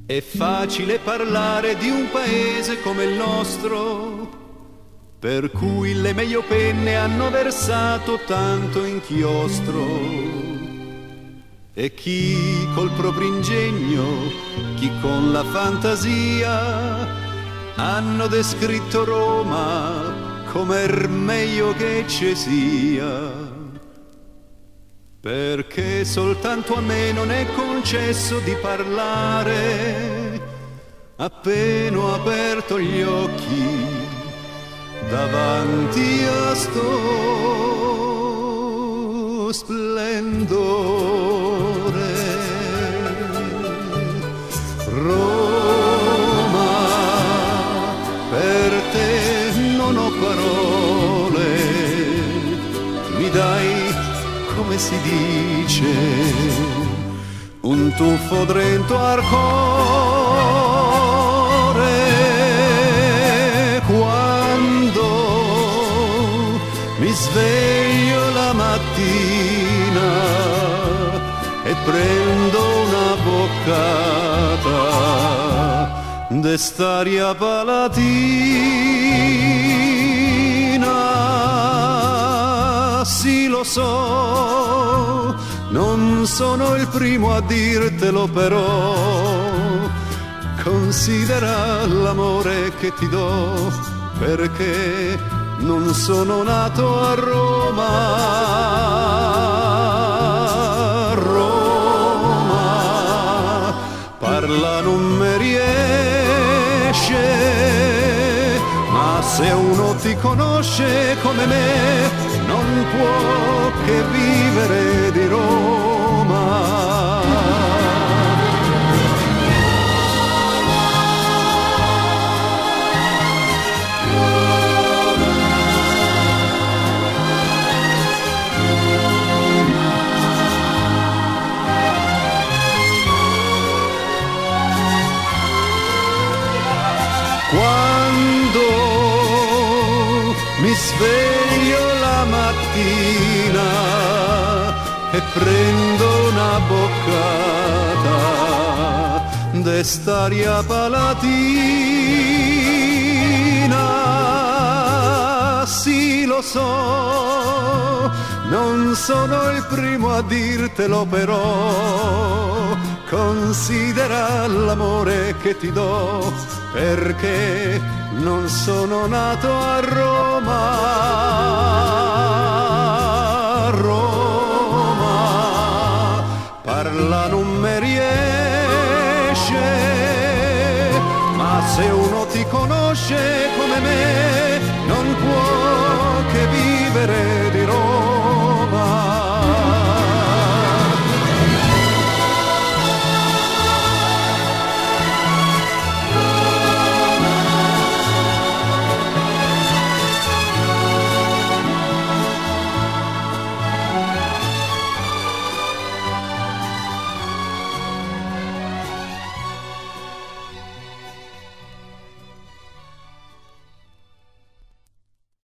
È facile parlare di un paese come il nostro, per cui le meglio penne hanno versato tanto inchiostro. E chi col proprio ingegno, chi con la fantasia, hanno descritto Roma come meglio che ci sia. Perché soltanto a me non è concesso di parlare, appena ho aperto gli occhi davanti a sto splendore. Roma, per te non ho parole, mi dai, come si dice, un tuffo dentro al cuore. Quando mi sveglio la mattina e prendo una boccata d'estaria palatina, sì lo so, non sono il primo a dirtelo, però considera l'amore che ti do, perché non sono nato a Roma. Roma, parla non mi riesce, ma se uno ti conosce come me, non può che vivere di Roma. Quando mi sveglio la mattina e prendo una boccata d'estaria palatina, sì lo so, non sono il primo a dirtelo, però considera l'amore che ti do, perché non sono nato a Roma. Roma, parla non mi riesce, ma se uno ti conosce come me, non può che vivere